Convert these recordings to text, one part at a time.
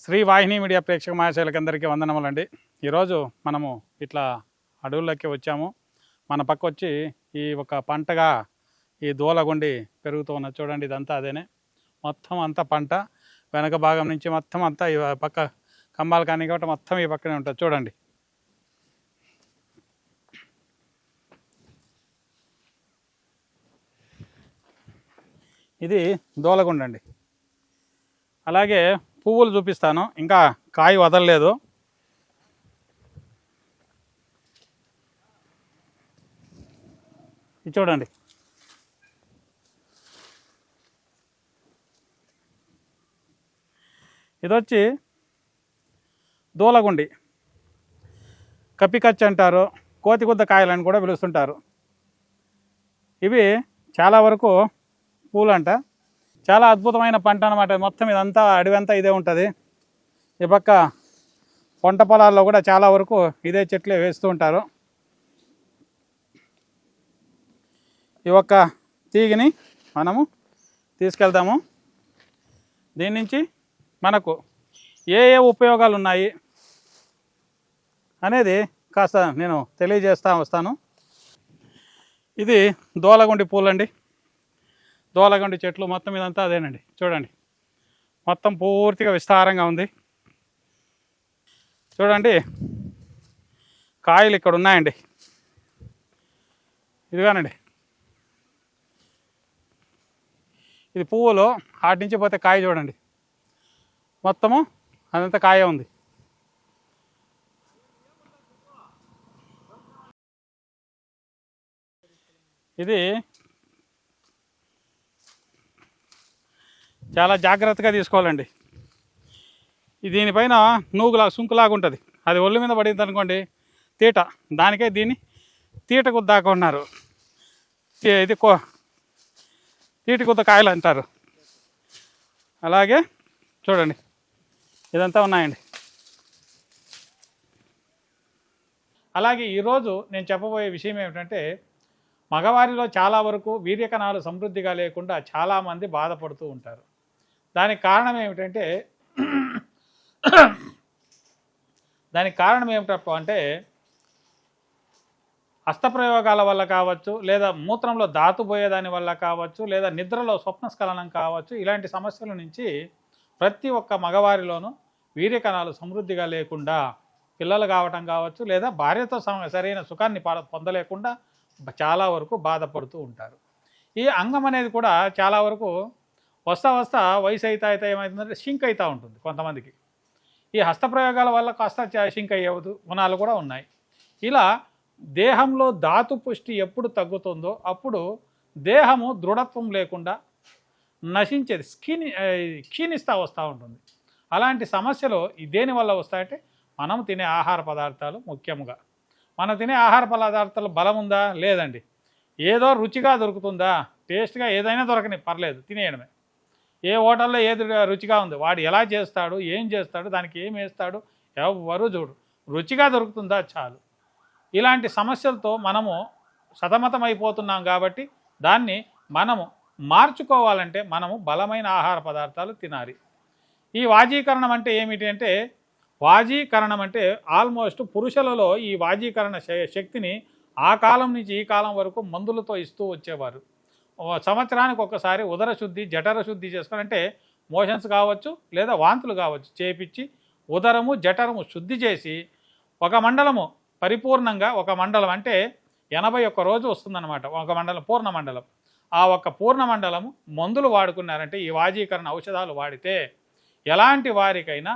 శ్రీ వాహిని media ప్రేక్షక మహాశయులకందరికీ వందనములండి. ఈరోజు మనము ఇట్లా అడవుల్లోకి వచ్చాము. మన పక్క వచ్చి ఈ ఒక పంటగా ఈ దూలగుండి పెరుగుతూ ఉన్నది చూడండి. ఇదంతా అదేనే, మొత్తం అంతా పంట. వెనక భాగం నుంచి మొత్తం అంతా ఈ పక్క కంబాలు కానీ కాబట్టి మొత్తం ఈ పక్కనే ఉంటుంది చూడండి. ఇది దూలగుండి అండి. అలాగే పువ్వులు చూపిస్తాను, ఇంకా కాయ వదలలేదు. ఇది చూడండి. ఇది వచ్చి దూలగుండి, కప్పికచ్చి అంటారు, కోతిగుద్ద కాయలని కూడా పిలుస్తుంటారు. ఇవి చాలా వరకు పూలంట. చాలా అద్భుతమైన పంట అన్నమాట. మొత్తం ఇదంతా అడవంతా ఇదే ఉంటుంది. ఈ పక్క పంట పొలాల్లో కూడా చాలా వరకు ఇదే చెట్లే వేస్తూ ఉంటారు. ఈ ఒక్క తీగిని మనము తీసుకెళ్దాము. దీని నుంచి మనకు ఏ ఏ ఉపయోగాలు ఉన్నాయి అనేది కాస్త నేను తెలియజేస్తా వస్తాను. ఇది దూలగుండి పూలండి. దూలగుండి చెట్లు మొత్తం ఇదంతా అదేనండి. చూడండి, మొత్తం పూర్తిగా విస్తారంగా ఉంది. చూడండి, కాయలు ఇక్కడ ఉన్నాయండి. ఇదిగానండి, ఇది పువ్వులు. ఆటి నుంచి పోతే కాయ చూడండి, మొత్తము అదంతా కాయ ఉంది. ఇది చాలా జాగ్రత్తగా తీసుకోవాలండి. దీనిపైన సుంకులాగా ఉంటుంది. అది ఒళ్ళు మీద పడింది అనుకోండి, తీట. దానికే దీన్ని తీట గుద్దాక ఉన్నారు. ఇది తీటి గుద్ద కాయలు అంటారు. అలాగే చూడండి, ఇదంతా ఉన్నాయండి. అలాగే ఈరోజు నేను చెప్పబోయే విషయం ఏమిటంటే, మగవారిలో చాలా వరకు వీర్యకణాలు సమృద్ధిగా లేకుండా చాలామంది బాధపడుతూ ఉంటారు. దానికి కారణం ఏమిటంటే అంటే హస్తప్రయోగాల వల్ల కావచ్చు, లేదా మూత్రంలో దాతుపోయేదాని వల్ల కావచ్చు, లేదా నిద్రలో స్వప్నస్ఖలనం కావచ్చు. ఇలాంటి సమస్యల నుంచి ప్రతి ఒక్క మగవారిలోనూ వీర్యకణాలు సమృద్ధిగా లేకుండా పిల్లలు కావటం కావచ్చు, లేదా భార్యతో సరైన సుఖాన్ని పొందలేకుండా చాలా వరకు బాధపడుతూ ఉంటారు. ఈ అంగం అనేది కూడా చాలా వరకు వస్తా వయసు అయితే ఏమవుతుందంటే షింక్ అవుతూ ఉంటుంది కొంతమందికి. ఈ హస్తప్రయోగాల వల్ల కాస్త షింక్ అయ్యే గుణాలు కూడా ఉన్నాయి. ఇలా దేహంలో ధాతు పుష్టి ఎప్పుడు తగ్గుతుందో అప్పుడు దేహము దృఢత్వం లేకుండా నశించేది, క్షీణిస్తూ వస్తూ ఉంటుంది. అలాంటి సమస్యలు దేనివల్ల వస్తాయంటే, మనం తినే ఆహార పదార్థాలు. ముఖ్యంగా మనం తినే ఆహార పదార్థాలు బలం ఉందా లేదండి. ఏదో రుచిగా దొరుకుతుందా, టేస్ట్గా ఏదైనా దొరకని పర్లేదు, తినేయడమే. ఏ హోటల్లో ఏది రుచిగా ఉంది, వాడు ఎలా చేస్తాడు, ఏం చేస్తాడు, దానికి ఏం వేస్తాడు, ఎవ్వరూ చూడు. రుచిగా దొరుకుతుందా చాలు. ఇలాంటి సమస్యలతో మనము సతమతమైపోతున్నాం. కాబట్టి దాన్ని మనము మార్చుకోవాలంటే మనము బలమైన ఆహార పదార్థాలు తినాలి. ఈ వాజీకరణం అంటే ఏమిటి అంటే, వాజీకరణం అంటే ఆల్మోస్ట్ పురుషులలో ఈ వాజీకరణ శక్తిని ఆ కాలం నుంచి ఈ కాలం వరకు మందులతో ఇస్తూ వచ్చేవారు. సంవత్సరానికి ఒకసారి ఉదర శుద్ధి, జఠర శుద్ధి చేసుకోవాలంటే మోషన్స్ కావచ్చు, లేదా వాంతులు కావచ్చు, చేపించి ఉదరము జఠరము శుద్ధి చేసి ఒక మండలము పరిపూర్ణంగా, ఒక మండలం అంటే 81 రోజు వస్తుందన్నమాట. ఒక మండలం పూర్ణ మండలం. ఆ ఒక్క పూర్ణ మండలము మందులు వాడుకున్నారంటే, ఈ వాజీకరణ ఔషధాలు వాడితే ఎలాంటి వారికైనా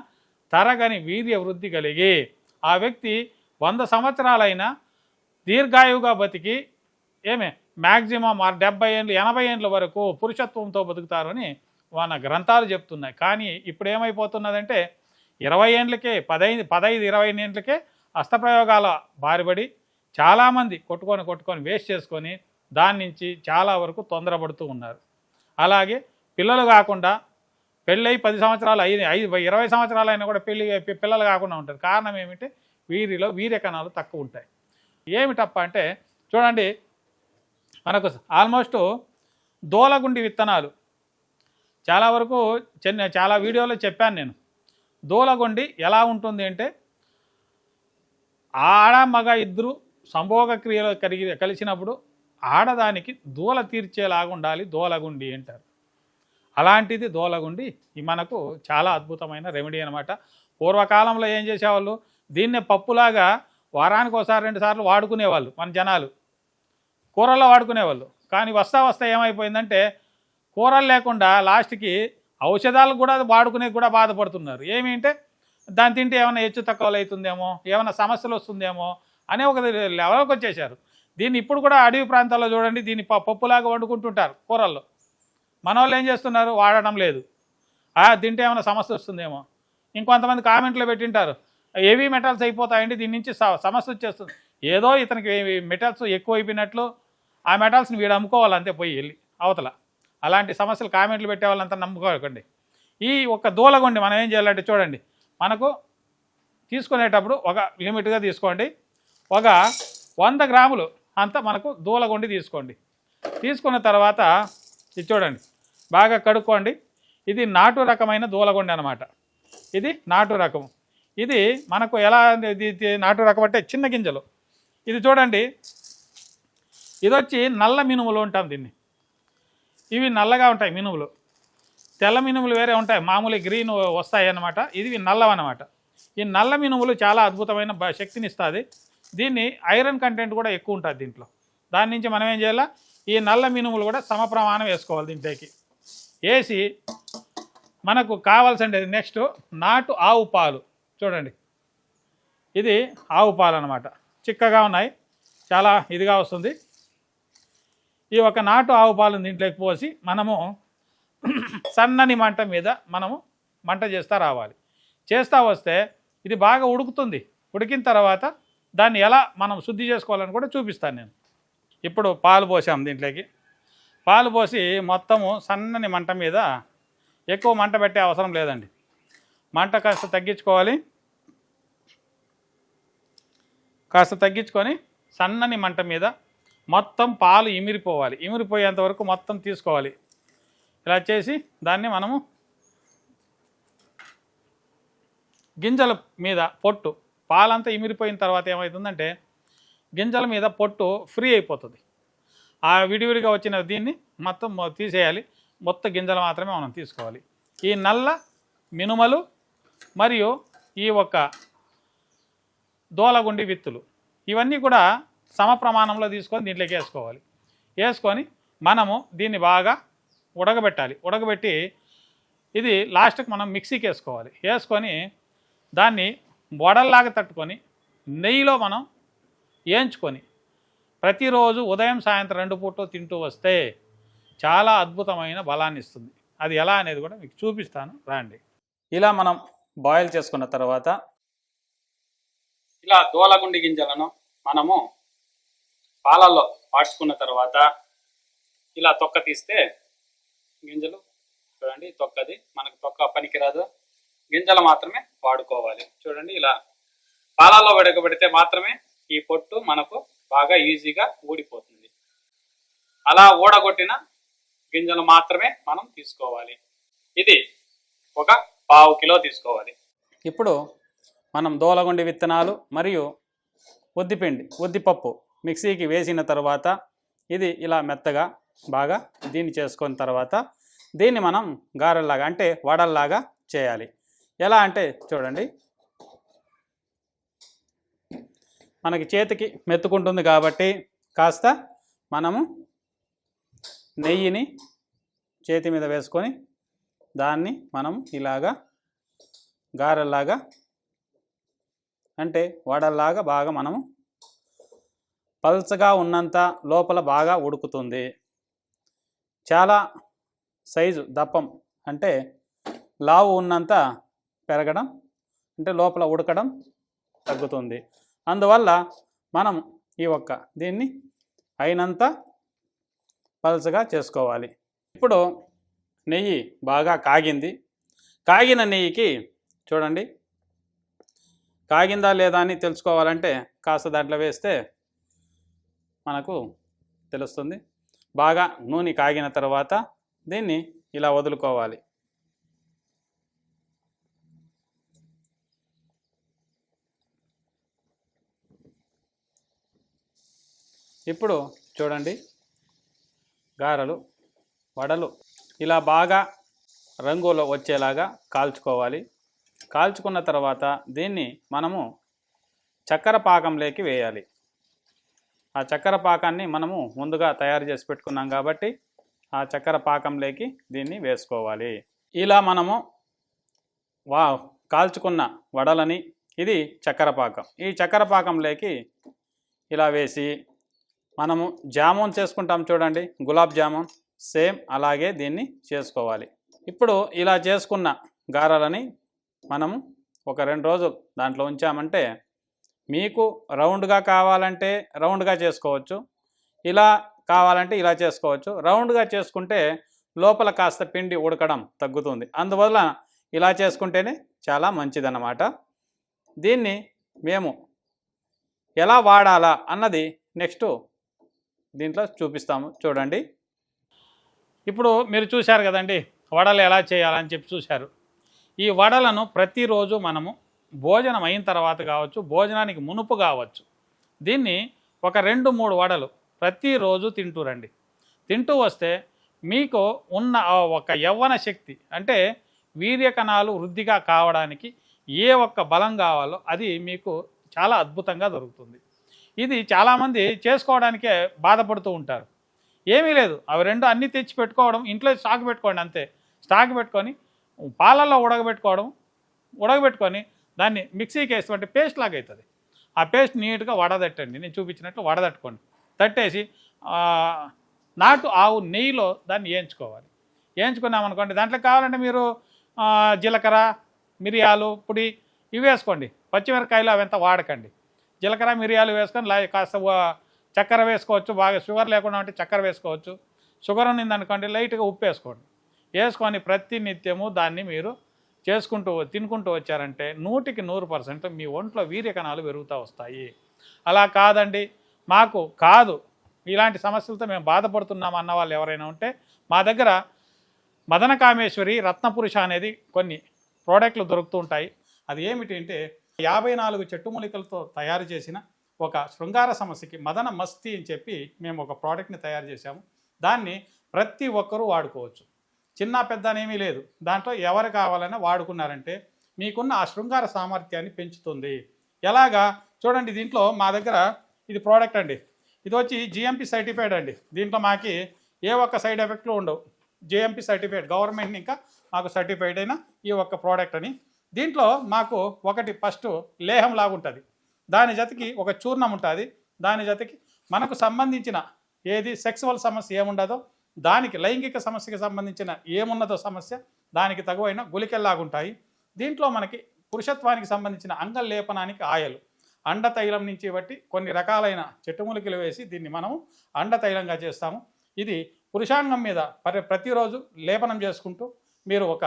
తరగని వీర్య వృద్ధి కలిగి ఆ వ్యక్తి 100 సంవత్సరాలైనా దీర్ఘాయువుగా బతికి మ్యాక్సిమం 70 ఏళ్ళు 80 ఏళ్ళ వరకు పురుషత్వంతో బతుకుతారని మన గ్రంథాలు చెప్తున్నాయి. కానీ ఇప్పుడు ఏమైపోతున్నదంటే 20 ఏళ్ళకే 15-20 ఏళ్ళకే హస్తప్రయోగాల బారిపడి చాలామంది కొట్టుకొని వేస్ట్ చేసుకొని దాని నుంచి చాలా వరకు తొందరపడుతూ ఉన్నారు. అలాగే పిల్లలు కాకుండా పెళ్ళై 10 సంవత్సరాలు 20 సంవత్సరాలు అయినా కూడా పిల్లలు కాకుండా ఉంటారు. కారణం ఏమిటి? వీరిలో వీర్యకణాలు తక్కువ ఉంటాయి. ఏమిటప్ప అంటే చూడండి, మనకు ఆల్మోస్ట్ దూలగుండి విత్తనాలు చాలా వరకు చాలా వీడియోలో చెప్పాను నేను. దూలగొండి ఎలా ఉంటుంది అంటే ఆడ మగ ఇద్దరు సంభోగ క్రియలు కలిసినప్పుడు ఆడదానికి దూల తీర్చేలాగా ఉండాలి దూలగుండి అంటారు. అలాంటిది దూలగుండి మనకు చాలా అద్భుతమైన రెమెడీ అనమాట. పూర్వకాలంలో ఏం చేసేవాళ్ళు, దీన్నే పప్పులాగా వారానికి ఒకసారి 2 సార్లు వాడుకునేవాళ్ళు మన జనాలు, కూరల్లో వాడుకునేవాళ్ళు. కానీ వస్తా ఏమైపోయిందంటే కూరలు లేకుండా లాస్ట్కి ఔషధాలు కూడా వాడుకునే కూడా బాధపడుతున్నారు. ఏమి అంటే దాన్ని తింటే ఏమైనా హెచ్చు తక్కువలు అవుతుందేమో, ఏమైనా సమస్యలు వస్తుందేమో అనే ఒక లెవెల్కి వచ్చేసారు. దీన్ని ఇప్పుడు కూడా అడవి ప్రాంతాల్లో చూడండి, దీన్ని పప్పులాగా వండుకుంటుంటారు కూరల్లో. మన వాళ్ళు ఏం చేస్తున్నారు, వాడడం లేదు. తింటే ఏమైనా సమస్య వస్తుందేమో. ఇంకొంతమంది కామెంట్లో పెట్టింటారు, హెవీ మెటల్స్ అయిపోతాయండి, దీని నుంచి సమస్య వచ్చేస్తుంది. ఏదో ఇతనికి మెటల్స్ ఎక్కువ అయిపోయినట్లు ఆ మెటల్స్ని వీడు అమ్ముకోవాలంతే పోయి వెళ్ళి అవతల. అలాంటి సమస్యలు కామెంట్లు పెట్టే వాళ్ళంతా నమ్ముకోకండి. ఈ ఒక్క దూలగొండి మనం ఏం చేయాలంటే చూడండి, మనకు తీసుకునేటప్పుడు ఒక లిమిట్గా తీసుకోండి. ఒక 100 గ్రాములు అంతా మనకు దూలగొండి తీసుకోండి. తీసుకున్న తర్వాత ఇది చూడండి, బాగా కడుక్కోండి. ఇది నాటు రకమైన దూలగొండి అనమాట. ఇది నాటు రకం. ఇది మనకు ఎలా ఇది నాటు రకం అంటే చిన్న గింజలు. ఇది చూడండి, ఇది వచ్చి నల్ల మినుములు ఉంటాం దీన్ని. ఇవి నల్లగా ఉంటాయి మినుములు. తెల్ల మినుములు వేరే ఉంటాయి, మామూలు గ్రీన్ వస్తాయి అన్నమాట. ఇది నల్లవన్నమాట. ఈ నల్ల మినుములు చాలా అద్భుతమైన శక్తిని ఇస్తుంది. దీన్ని ఐరన్ కంటెంట్ కూడా ఎక్కువ ఉంటుంది దీంట్లో. దాని నుంచి మనం ఏం చేయాలా, ఈ నల్ల మినుములు కూడా సమప్రమాణం వేసుకోవాలి దీంట్లోకి. వేసి మనకు కావాల్సింది నెక్స్ట్ నాటు ఆవు పాలు. చూడండి, ఇది ఆవు పాలు అన్నమాట. చిక్కగా ఉన్నాయి, చాలా ఇదిగా వస్తుంది. ఈ ఒక నాటు ఆవు పాలను దీంట్లోకి పోసి మనము సన్నని మంట మీద మనము మంట చేస్తూ రావాలి. చేస్తూ వస్తే ఇది బాగా ఉడుకుతుంది. ఉడికిన తర్వాత దాన్ని ఎలా మనం శుద్ధి చేసుకోవాలని కూడా చూపిస్తాను నేను. ఇప్పుడు పాలు పోసాం దీంట్లోకి. పాలు పోసి మొత్తము సన్నని మంట మీద, ఎక్కువ మంట పెట్టే అవసరం లేదండి, మంట కాస్త తగ్గించుకోవాలి. కాస్త తగ్గించుకొని సన్నని మంట మీద మొత్తం పాలు ఇమిరిపోవాలి. ఇమిరిపోయేంత వరకు మొత్తం తీసుకోవాలి. ఇలా చేసి దాన్ని మనము గింజల మీద పొట్టు, పాలంతా ఇమిరిపోయిన తర్వాత ఏమవుతుందంటే గింజల మీద పొట్టు ఫ్రీ అయిపోతుంది. ఆ విడివిడిగా వచ్చిన దీన్ని మొత్తం తీసేయాలి. మొత్తం గింజలు మాత్రమే మనం తీసుకోవాలి. ఈ నల్ల మినుమలు మరియు ఈ ఒక్క దూలగుండి విత్తులు ఇవన్నీ కూడా సమ ప్రమాణంలో తీసుకొని దీంట్లోకి వేసుకోవాలి. వేసుకొని మనము దీన్ని బాగా ఉడకబెట్టాలి. ఉడకబెట్టి ఇది లాస్ట్కి మనం మిక్సీకి వేసుకోవాలి. వేసుకొని దాన్ని వడల్లాగా తట్టుకొని నెయ్యిలో మనం వేయించుకొని ప్రతిరోజు ఉదయం సాయంత్రం 2 పూటలు తింటూ వస్తే చాలా అద్భుతమైన బలాన్ని ఇస్తుంది. అది ఎలా అనేది కూడా మీకు చూపిస్తాను రండి. ఇలా మనం బాయిల్ చేసుకున్న తర్వాత ఇలా దూలగుండి గింజలను మనము పాలల్లో వాడ్చుకున్న తర్వాత ఇలా తొక్క తీస్తే గింజలు చూడండి, తొక్కది మనకు తొక్క పనికిరాదు, గింజలు మాత్రమే వాడుకోవాలి. చూడండి, ఇలా పాలల్లో ఉడకబెడితే మాత్రమే ఈ పొట్టు మనకు బాగా ఈజీగా ఊడిపోతుంది. అలా ఊడగొట్టిన గింజలు మాత్రమే మనం తీసుకోవాలి. ఇది ఒక 1/2 కిలో తీసుకోవాలి. ఇప్పుడు మనం దూలగుండి విత్తనాలు మరియు ఉద్దిపప్పు మిక్సీకి వేసిన తర్వాత ఇది ఇలా మెత్తగా బాగా దీన్ని చేసుకున్న తర్వాత దీన్ని మనం గారెల్లాగా అంటే వడల్లాగా చేయాలి. ఎలా అంటే చూడండి, మనకి చేతికి మెత్తుకుంటుంది కాబట్టి కాస్త మనము నెయ్యిని చేతి మీద వేసుకొని దాన్ని మనం ఇలాగా గారెల్లాగా అంటే వడల్లాగా బాగా మనము పల్చగా ఉన్నంత లోపల బాగా ఉడుకుతుంది. చాలా సైజు దప్పం అంటే లావు ఉన్నంత పెరగడం అంటే లోపల ఉడకడం తగ్గుతుంది. అందువల్ల మనం ఈ దీన్ని అయినంత పల్చగా చేసుకోవాలి. ఇప్పుడు నెయ్యి బాగా కాగింది. కాగిన నెయ్యికి చూడండి, కాగిందా లేదా అని తెలుసుకోవాలంటే కాస్త దాంట్లో వేస్తే మనకు తెలుస్తుంది. బాగా నూనె కాగిన తర్వాత దీన్ని ఇలా వదులుకోవాలి. ఇప్పుడు చూడండి, గారెలు వడలు ఇలా బాగా రంగులో వచ్చేలాగా కాల్చుకోవాలి. కాల్చుకున్న తర్వాత దీన్ని మనము చక్కెర పాకంలోకి వేయాలి. ఆ చక్కెర పాకాన్ని మనము ముందుగా తయారు చేసి పెట్టుకున్నాం కాబట్టి ఆ చక్కెర పాకంలోకి దీన్ని వేసుకోవాలి. ఇలా మనము కాల్చుకున్న వడలని, ఇది చక్కెర పాకం, ఈ చక్కెర పాకంలోకి ఇలా వేసి మనము జామున్ చేసుకుంటాం చూడండి, గులాబ్ జామున్ సేమ్ అలాగే దీన్ని చేసుకోవాలి. ఇప్పుడు ఇలా చేసుకున్న గారెలని మనము ఒక 2 రోజులు దాంట్లో ఉంచామంటే మీకు రౌండ్గా కావాలంటే రౌండ్గా చేసుకోవచ్చు, ఇలా కావాలంటే ఇలా చేసుకోవచ్చు. రౌండ్గా చేసుకుంటే లోపల కాస్త పిండి ఉడకడం తగ్గుతుంది, అందువల్ల ఇలా చేసుకుంటేనే చాలా మంచిదన్నమాట. దీన్ని మేము ఎలా వాడాలా అన్నది నెక్స్ట్ దీంట్లో చూపిస్తాము చూడండి. ఇప్పుడు మీరు చూశారు కదండి, వడలు ఎలా చేయాలని చెప్పి చూశారు. ఈ వడలను ప్రతిరోజు మనము భోజనం అయిన తర్వాత కావచ్చు, భోజనానికి మునుపు కావచ్చు, దీన్ని ఒక 2-3 వడలు ప్రతిరోజు తింటూ రండి. తింటూ వస్తే మీకు ఉన్న ఒక యవ్వన శక్తి అంటే వీర్య కణాలు వృద్ధిగా కావడానికి ఏ ఒక్క బలం కావాలో అది మీకు చాలా అద్భుతంగా దొరుకుతుంది. ఇది చాలామంది చేసుకోవడానికే బాధపడుతూ ఉంటారు. ఏమీ లేదు, అవి 2 అన్నీ తెచ్చి పెట్టుకోవడం, ఇంట్లో స్టాక్ పెట్టుకోండి అంతే. స్టాక్ పెట్టుకొని పాలల్లో ఉడకబెట్టుకొని దాన్ని మిక్సీకి వేస్తామంటే పేస్ట్ లాగా అవుతుంది. ఆ పేస్ట్ నీట్గా వడదట్టండి, నేను చూపించినట్లు వడదట్టుకోండి. తట్టేసి నాటు ఆవు నెయ్యిలో దాన్ని వేయించుకోవాలి. వేయించుకున్నామనుకోండి, దాంట్లో కావాలంటే మీరు జీలకర్ర, మిరియాలు పొడి ఇవి వేసుకోండి. పచ్చిమిరకాయలు అవంతా వాడకండి. జీలకర్ర మిరియాలు వేసుకొని కాస్త చక్కెర వేసుకోవచ్చు, బాగా షుగర్ లేకుండా ఉంటే చక్కెర వేసుకోవచ్చు. షుగర్ ఉన్నిందనుకోండి లైట్గా ఉప్పు వేసుకోండి. వేసుకొని ప్రతి నిత్యము దాన్ని మీరు తినుకుంటూ వచ్చారంటే 100% మీ ఒంట్లో వీర్య కణాలు పెరుగుతూ వస్తాయి. అలా కాదండి, మాకు కాదు, ఇలాంటి సమస్యలతో మేము బాధపడుతున్నాం అన్న వాళ్ళు ఎవరైనా ఉంటే మా దగ్గర మదన కామేశ్వరి రత్నపురుష అనేది కొన్ని ప్రోడక్ట్లు దొరుకుతూ ఉంటాయి. అది ఏమిటి అంటే 54 చెట్టు మూలికలతో తయారు చేసిన ఒక శృంగార సమస్యకి మదన మస్తి అని చెప్పి మేము ఒక ప్రోడక్ట్ని తయారు చేశాము. దాన్ని ప్రతి ఒక్కరూ వాడుకోవచ్చు, చిన్న పెద్ద అనేమీ లేదు. దాంట్లో ఎవరు కావాలన్నా వాడుకున్నారంటే మీకున్న ఆ శృంగార సామర్థ్యాన్ని పెంచుతుంది. ఎలాగా చూడండి, దీంట్లో మా దగ్గర ఇది ప్రోడక్ట్ అండి, ఇది వచ్చి GMP సర్టిఫైడ్ అండి. దీంట్లో మాకి ఏ ఒక్క సైడ్ ఎఫెక్ట్లు ఉండవు. GMP సర్టిఫైడ్, గవర్నమెంట్ని ఇంకా మాకు సర్టిఫైడ్ అయిన ఈ ఒక్క ప్రోడక్ట్ అని. దీంట్లో మాకు ఒకటి ఫస్ట్ లేహం లాగుంటుంది, దాని జతకి ఒక చూర్ణం ఉంటుంది, దాని జతకి మనకు సంబంధించిన ఏది సెక్సువల్ సమస్య ఏముండదో దానికి, లైంగిక సమస్యకి సంబంధించిన ఏమున్నదో సమస్య దానికి తగువైన గుళికల్లాగుంటాయి. దీంట్లో మనకి పురుషత్వానికి సంబంధించిన అంగలేపనానికి ఆయిల్, అండతైలం నుంచి బట్టి కొన్ని రకాలైన చెట్టుమూలికలు వేసి దీన్ని మనము అండతైలంగా చేస్తాము. ఇది పురుషాంగం మీద ప్రతిరోజు లేపనం చేసుకుంటూ మీరు ఒక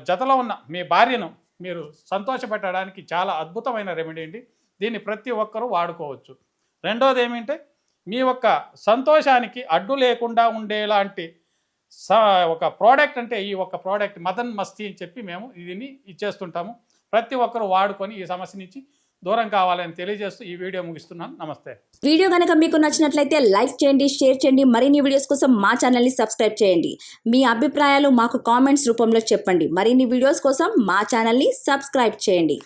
జతలో ఉన్న మీ భార్యను మీరు సంతోషపెట్టడానికి చాలా అద్భుతమైన రెమెడీ అండి. దీన్ని ప్రతి ఒక్కరూ వాడుకోవచ్చు. రెండోది ఏమిటంటే మీ యొక్క సంతోషానికి అడ్డు లేకుండా ఉండేలాంటి ఒక ప్రోడక్ట్ అంటే ఈ ఒక ప్రోడక్ట్ మదన్ మస్తీ అని చెప్పి మేము దీన్ని ఇచ్చేస్తుంటాము. ప్రతి ఒక్కరూ వాడుకొని ఈ సమస్య నుంచి దూరం కావాలని తెలియజేస్తూ ఈ వీడియో ముగిస్తున్నాను. నమస్తే. వీడియో కనుక మీకు నచ్చినట్లయితే లైక్ చేయండి, షేర్ చేయండి. మరిన్ని వీడియోస్ కోసం మా ఛానల్ని సబ్స్క్రైబ్ చేయండి. మీ అభిప్రాయాలు మాకు కామెంట్స్ రూపంలో చెప్పండి. మరిన్ని వీడియోస్ కోసం మా ఛానల్ని సబ్స్క్రైబ్ చేయండి.